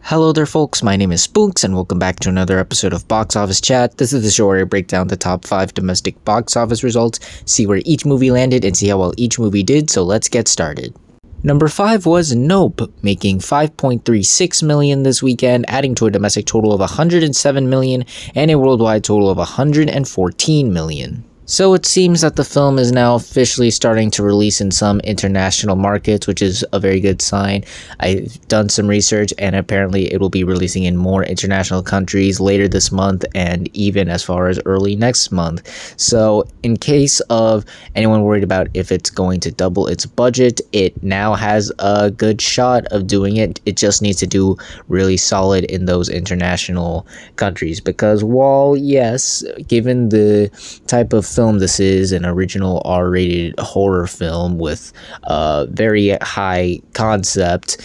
Hello there folks, my name is Spooks and welcome back to another episode of Box Office Chat. This is the show where I break down the top 5 domestic box office results, see where each movie landed, and see how well each movie did, so let's get started. Number 5 was Nope, making $5.36 million this weekend, adding to a domestic total of $107 million and a worldwide total of $114 million. So it seems that the film is now officially starting to release in some international markets, which is a very good sign. I've done some research and apparently it will be releasing in more international countries later this month and even as far as early next month. So in case of anyone worried about if it's going to double its budget, it now has a good shot of doing it. It just needs to do really solid in those international countries because while yes, given the type of film this is, an original R-rated horror film with a very high concept,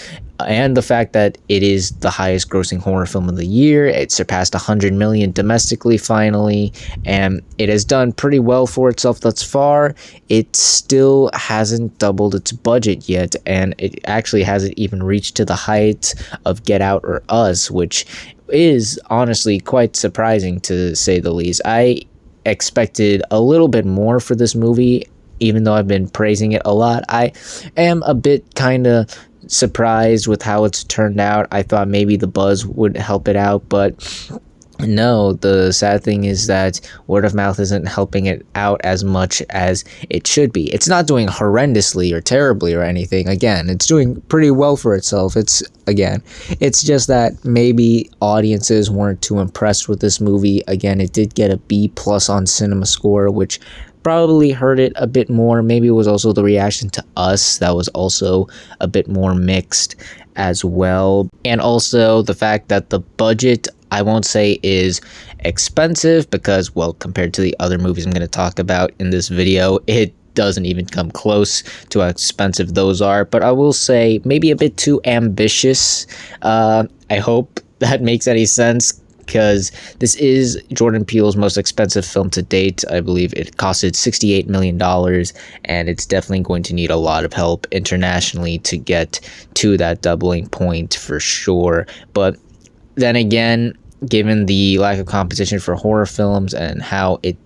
and the fact that it is the highest grossing horror film of the year, it surpassed 100 million domestically finally, and it has done pretty well for itself thus far. It still hasn't doubled its budget yet, and it actually hasn't even reached to the height of Get Out or Us, which is honestly quite surprising to say the least. I expected a little bit more for this movie, even though I've been praising it a lot. I am a bit kind of surprised with how it's turned out. I thought maybe the buzz would help it out, but no, the sad thing is that word of mouth isn't helping it out as much as it should be. It's not doing horrendously or terribly or anything. Again, it's doing pretty well for itself. It's just that maybe audiences weren't too impressed with this movie. Again, it did get a B+ on Cinema Score, which probably hurt it a bit more. Maybe it was also the reaction to Us that was also a bit more mixed as well. And also the fact that the budget, I won't say is expensive because, well, compared to the other movies I'm going to talk about in this video, it doesn't even come close to how expensive those are. But I will say maybe a bit too ambitious. I hope that makes any sense because this is Jordan Peele's most expensive film to date. I believe it costed $68 million, and it's definitely going to need a lot of help internationally to get to that doubling point for sure. But then again, given the lack of competition for horror films and how it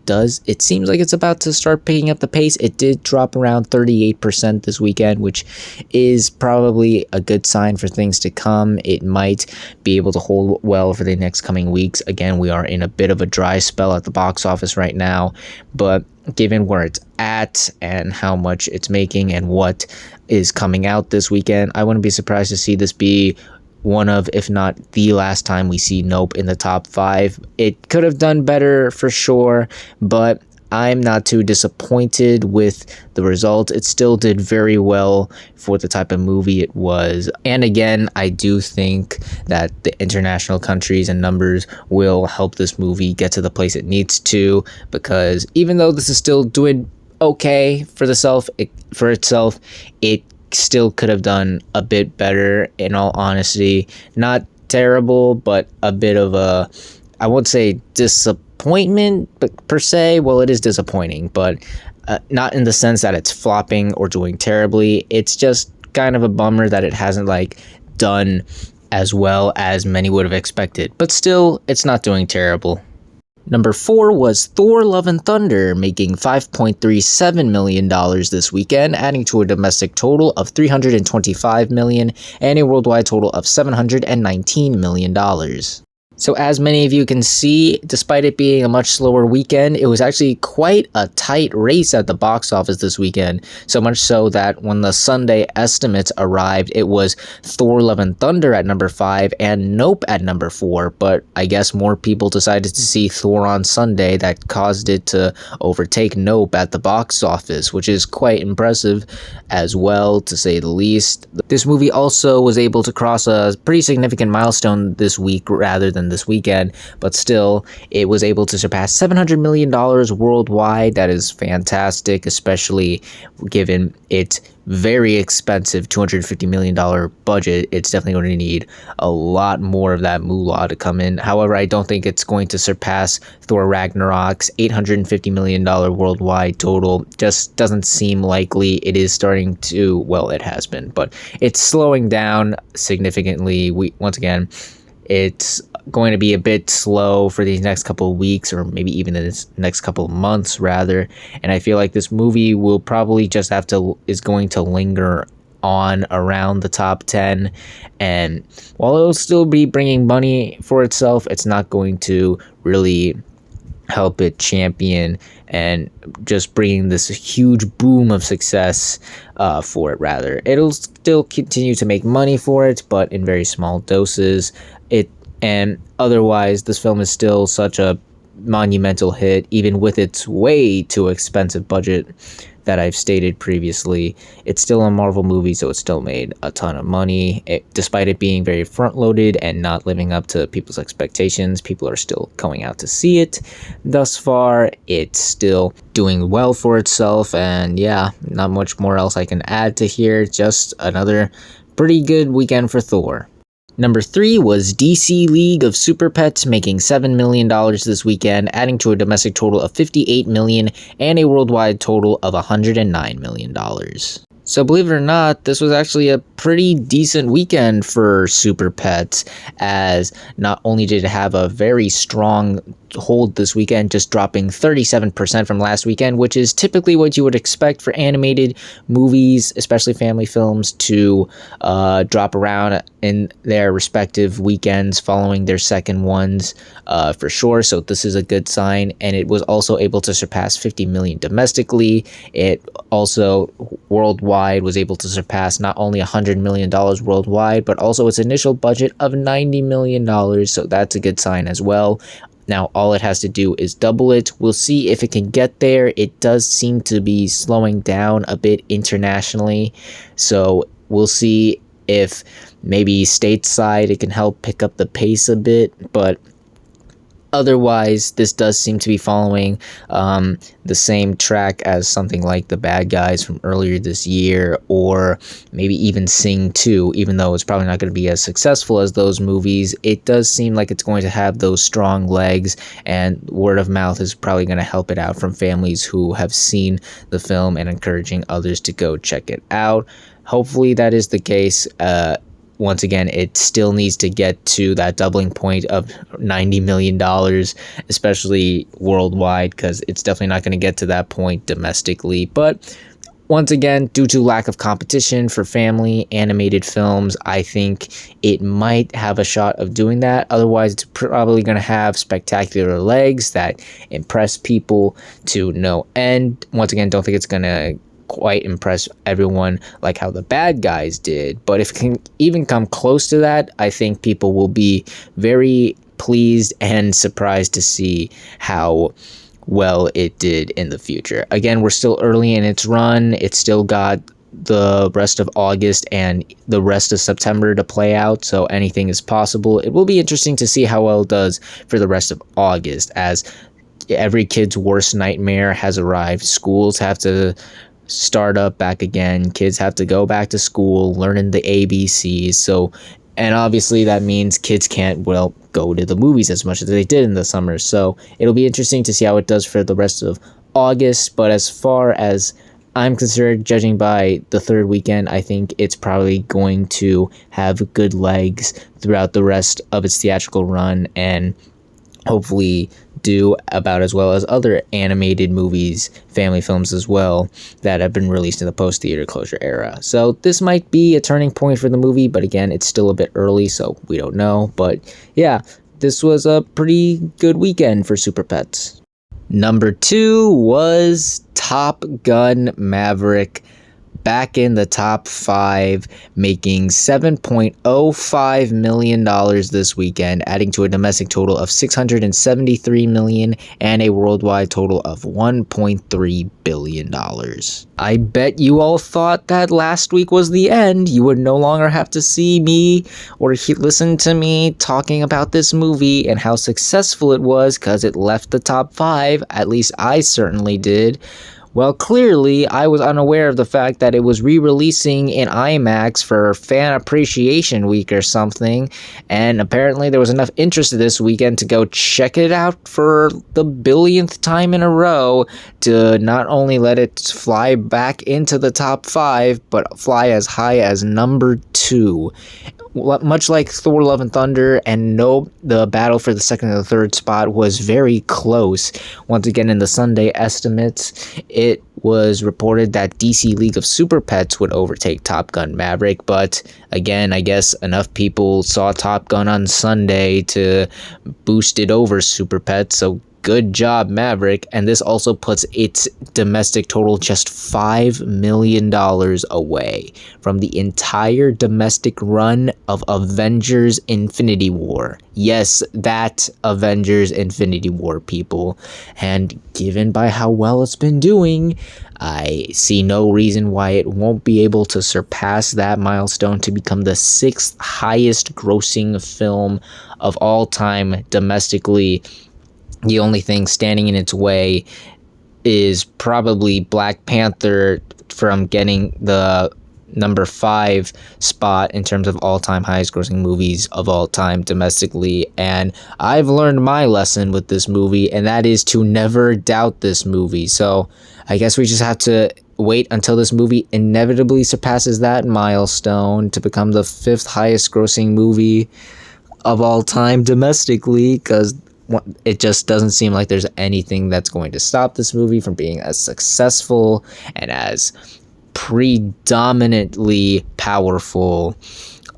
seems like it's about to start picking up the pace. It did drop around 38% this weekend, which is probably a good sign for things to come. It might be able to hold well for the next coming weeks. Again, we are in a bit of a dry spell at the box office right now, but given where it's at and how much it's making and what is coming out this weekend, I wouldn't be surprised to see this be one of, if not the last time we see Nope in the top 5. It could have done better for sure, but I'm not too disappointed with the result. It still did very well for the type of movie it was. And again, I do think that the international countries and numbers will help this movie get to the place it needs to, because even though this is still doing okay for itself, it still could have done a bit better, in all honesty. Not terrible, but a bit of a, I won't say disappointment but per se. Well, it is disappointing, but not in the sense that it's flopping or doing terribly. It's just kind of a bummer that it hasn't done as well as many would have expected, but still it's not doing terrible. Number 4 was Thor: Love and Thunder, making $5.37 million this weekend, adding to a domestic total of $325 million and a worldwide total of $719 million. So as many of you can see, despite it being a much slower weekend, it was actually quite a tight race at the box office this weekend. So much so that when the Sunday estimates arrived, it was Thor: Love and Thunder at number 5 and Nope at number 4. But I guess more people decided to see Thor on Sunday that caused it to overtake Nope at the box office, which is quite impressive as well, to say the least. This movie also was able to cross a pretty significant milestone this week rather than happen this weekend, but still, it was able to surpass $700 million worldwide. That is fantastic, especially given its very expensive $250 million budget. It's definitely going to need a lot more of that moolah to come in. However, I don't think it's going to surpass Thor Ragnarok's $850 million worldwide total. Just doesn't seem likely. It is starting to, well, it has been, but it's slowing down significantly. Once again, it's going to be a bit slow for these next couple of weeks, or maybe even the next couple of months rather, and I feel like this movie will probably just is going to linger on around the top 10, and while it'll still be bringing money for itself, it's not going to really help it champion and just bringing this huge boom of success for it. Rather, it'll still continue to make money for it, but in very small doses. And otherwise, this film is still such a monumental hit, even with its way too expensive budget that I've stated previously. It's still a Marvel movie, so it still made a ton of money. Despite it being very front-loaded and not living up to people's expectations, people are still going out to see it. Thus far, it's still doing well for itself, and yeah, not much more else I can add to here. Just another pretty good weekend for Thor. Number 3 was DC League of Super Pets, making $7 million this weekend, adding to a domestic total of $58 million and a worldwide total of $109 million. So believe it or not, this was actually a pretty decent weekend for Super Pets, as not only did it have a very strong hold this weekend, just dropping 37% from last weekend, which is typically what you would expect for animated movies, especially family films, to drop around in their respective weekends following their second ones, for sure. So this is a good sign, and it was also able to surpass 50 million domestically. It also worldwide was able to surpass not only $100 million worldwide, but also its initial budget of $90 million. So that's a good sign as well. Now, all it has to do is double it. We'll see if it can get there. It does seem to be slowing down a bit internationally. So we'll see if maybe stateside it can help pick up the pace a bit. But otherwise, this does seem to be following the same track as something like The Bad Guys from earlier this year, or maybe even Sing 2, even though it's probably not going to be as successful as those movies. It does seem like it's going to have those strong legs, and word of mouth is probably going to help it out from families who have seen the film and encouraging others to go check it out. Hopefully that is the case. Once again, it still needs to get to that doubling point of $90 million, especially worldwide, because it's definitely not going to get to that point domestically. But once again, due to lack of competition for family animated films, I think it might have a shot of doing that. Otherwise, it's probably going to have spectacular legs that impress people to no end. Once again, don't think it's going to quite impress everyone like how The Bad Guys did, but if it can even come close to that, I think people will be very pleased and surprised to see how well it did in the future. Again, we're still early in its run. It's still got the rest of August and the rest of September to play out, so anything is possible. It will be interesting to see how well it does for the rest of August, as every kid's worst nightmare has arrived. Schools have to start up back again. Kids have to go back to school, learning the ABCs. So, and obviously that means kids can't, well, go to the movies as much as they did in the summer. So it'll be interesting to see how it does for the rest of August. But as far as I'm concerned, judging by the third weekend, I think it's probably going to have good legs throughout the rest of its theatrical run, and hopefully do about as well as other animated movies, family films as well, that have been released in the post-theater closure era. So this might be a turning point for the movie, but again, it's still a bit early, so we don't know. But yeah, this was a pretty good weekend for Super Pets. Number 2 was Top Gun Maverick, back in the top 5, making $7.05 million this weekend, adding to a domestic total of $673 million and a worldwide total of $1.3 billion. I bet you all thought that last week was the end. You would no longer have to see me or listen to me talking about this movie and how successful it was because it left the top 5. At least I certainly did. Well, clearly, I was unaware of the fact that it was re-releasing in IMAX for Fan Appreciation Week or something, and apparently there was enough interest this weekend to go check it out for the billionth time in a row to not only let it fly back into the top 5, but fly as high as number 2. Much like Thor Love and Thunder, and the battle for the second and the third spot was very close. Once again, in the Sunday estimates, it was reported that DC League of Super Pets would overtake Top Gun Maverick, but again, I guess enough people saw Top Gun on Sunday to boost it over Super Pets, so good job, Maverick. And this also puts its domestic total just $5 million away from the entire domestic run of Avengers Infinity War. Yes, that Avengers Infinity War, people. And given by how well it's been doing, I see no reason why it won't be able to surpass that milestone to become the 6th highest grossing film of all time domestically. The only thing standing in its way is probably Black Panther from getting the number 5 spot in terms of all-time highest grossing movies of all time domestically. And I've learned my lesson with this movie, and that is to never doubt this movie. So I guess we just have to wait until this movie inevitably surpasses that milestone to become the 5th highest grossing movie of all time domestically, because it just doesn't seem like there's anything that's going to stop this movie from being as successful and as predominantly powerful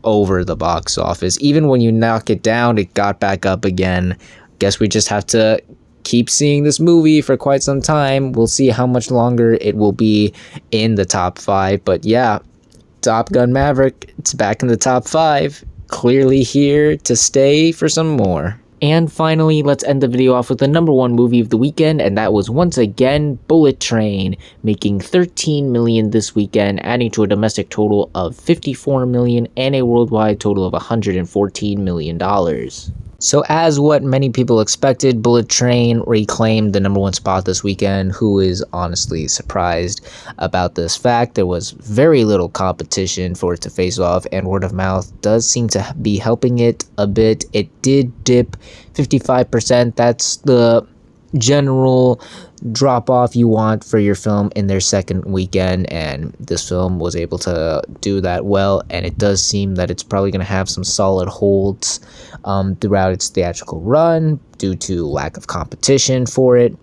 over the box office. Even when you knock it down, it got back up again. Guess we just have to keep seeing this movie for quite some time. We'll see how much longer it will be in the top 5. But yeah, Top Gun Maverick, it's back in the top 5. Clearly here to stay for some more. And finally, let's end the video off with the number 1 movie of the weekend, and that was once again Bullet Train, making $13 million this weekend, adding to a domestic total of $54 million and a worldwide total of $114 million. So as what many people expected, Bullet Train reclaimed the number 1 spot this weekend. Who is honestly surprised about this fact? There was very little competition for it to face off, and word of mouth does seem to be helping it a bit. It did dip 55%. That's the general drop off you want for your film in their second weekend, and this film was able to do that well, and it does seem that it's probably going to have some solid holds throughout its theatrical run due to lack of competition for it.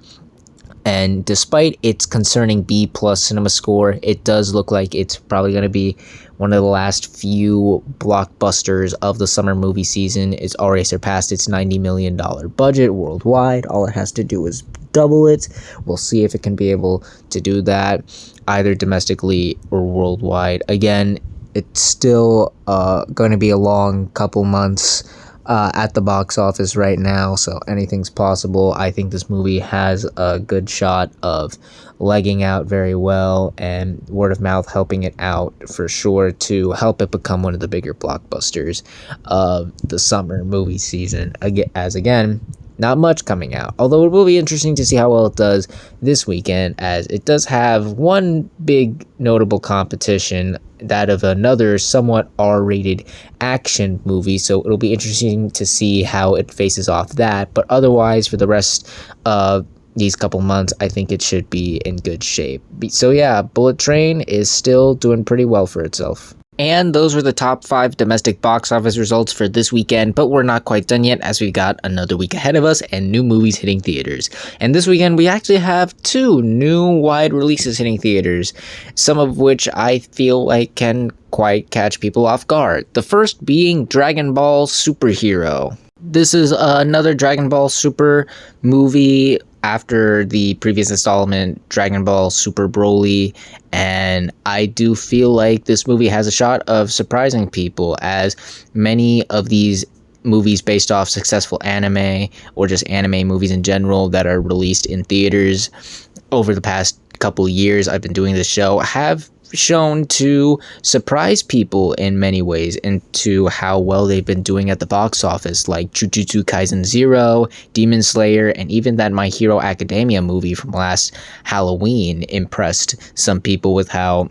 And despite its concerning B+ cinema score, it does look like it's probably going to be one of the last few blockbusters of the summer movie season. It's already surpassed its $90 million budget worldwide. All it has to do is double it. We'll see if it can be able to do that either domestically or worldwide. Again, it's still going to be a long couple months at the box office right now, so anything's possible. I think this movie has a good shot of legging out very well, and word of mouth helping it out for sure to help it become one of the bigger blockbusters of the summer movie season. Again, not much coming out, although it will be interesting to see how well it does this weekend, as it does have one big notable competition, that of another somewhat R-rated action movie, so it'll be interesting to see how it faces off that. But otherwise, for the rest of these couple months, I think it should be in good shape. So yeah, Bullet Train is still doing pretty well for itself. And those were the top 5 domestic box office results for this weekend, but we're not quite done yet, as we've got another week ahead of us and new movies hitting theaters. And this weekend we actually have 2 new wide releases hitting theaters, some of which I feel like can quite catch people off guard. The first being Dragon Ball Superhero. This is another Dragon Ball Super movie after the previous installment, Dragon Ball Super Broly, and I do feel like this movie has a shot of surprising people, as many of these movies based off successful anime or just anime movies in general that are released in theaters over the past couple years I've been doing this show have shown to surprise people in many ways into how well they've been doing at the box office, like Jujutsu Kaisen 0, Demon Slayer, and even that My Hero Academia movie from last Halloween impressed some people with how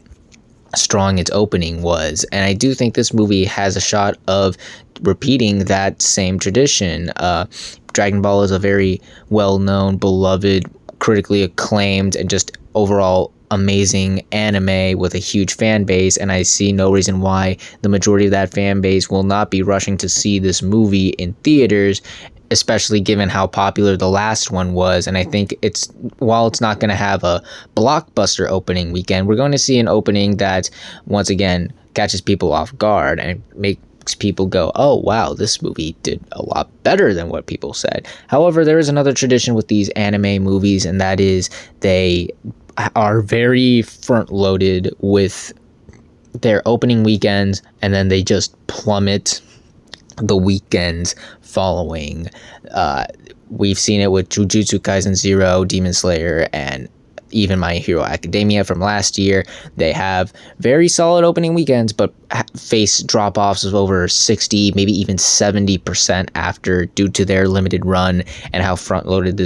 strong its opening was. And I do think this movie has a shot of repeating that same tradition. Dragon Ball is a very well-known, beloved, critically acclaimed, and just overall amazing anime with a huge fan base, and I see no reason why the majority of that fan base will not be rushing to see this movie in theaters, especially given how popular the last one was. And I think while it's not going to have a blockbuster opening weekend, we're going to see an opening that once again catches people off guard and makes people go, oh wow, this movie did a lot better than what people said. However, there is another tradition with these anime movies, and that is they are very front loaded with their opening weekends, and then they just plummet the weekends following. We've seen it with Jujutsu Kaisen 0, Demon Slayer, and even My Hero Academia from last year. They have very solid opening weekends, but face drop-offs of over 60, maybe even 70% after, due to their limited run and how front-loaded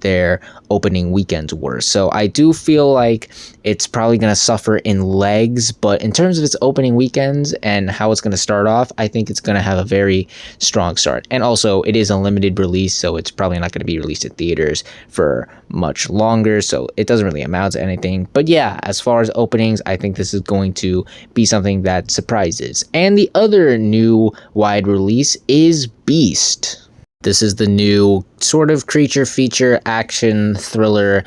their opening weekends were. So I do feel like it's probably going to suffer in legs, but in terms of its opening weekends and how it's going to start off, I think it's going to have a very strong start. And also, it is a limited release, so it's probably not going to be released in theaters for much longer, so it doesn't really amount to anything. But yeah, as far as openings, I think this is going to be something that surprises. And the other new wide release is Beast. This is the new sort of creature feature action thriller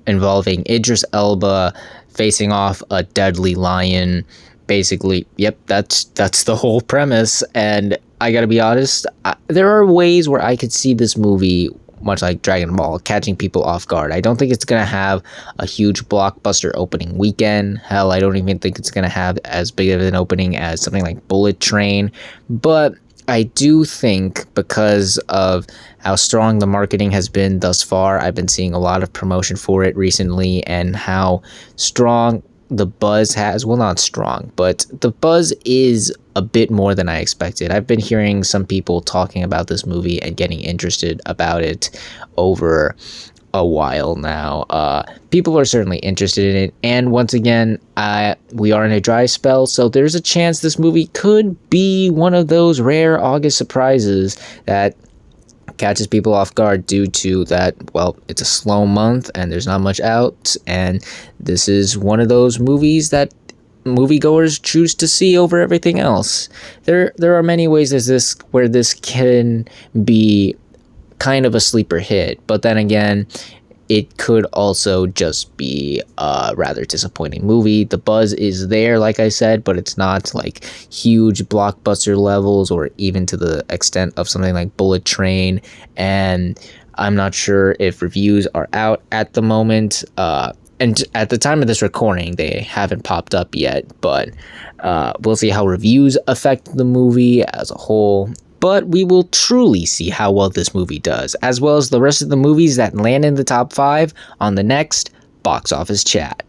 involving Idris Elba facing off a deadly lion. Basically, yep, that's the whole premise. And I gotta be honest, there are ways where I could see this movie, much like Dragon Ball, catching people off guard. I don't think it's going to have a huge blockbuster opening weekend. Hell, I don't even think it's going to have as big of an opening as something like Bullet Train. But I do think, because of how strong the marketing has been thus far, I've been seeing a lot of promotion for it recently, and how strong the buzz has. Well, not strong, but the buzz is a bit more than I expected. I've been hearing some people talking about this movie and getting interested about it over a while now. People are certainly interested in it, and once again, we are in a dry spell, so there's a chance this movie could be one of those rare August surprises that catches people off guard due to that, well, it's a slow month and there's not much out, and this is one of those movies that moviegoers choose to see over everything else. There are many ways where this can be kind of a sleeper hit, but then again, it could also just be a rather disappointing movie. The buzz is there, like I said, but it's not like huge blockbuster levels or even to the extent of something like Bullet Train. And I'm not sure if reviews are out at the moment. And at the time of this recording, they haven't popped up yet, but we'll see how reviews affect the movie as a whole. But we will truly see how well this movie does, as well as the rest of the movies that land in the top 5 on the next Box Office Chat.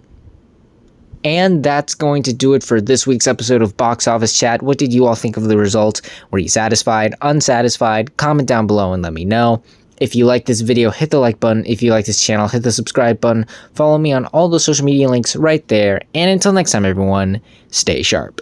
And that's going to do it for this week's episode of Box Office Chat. What did you all think of the results? Were you satisfied, unsatisfied? Comment down below and let me know. If you like this video, hit the like button. If you like this channel, hit the subscribe button. Follow me on all the social media links right there. And until next time, everyone, stay sharp.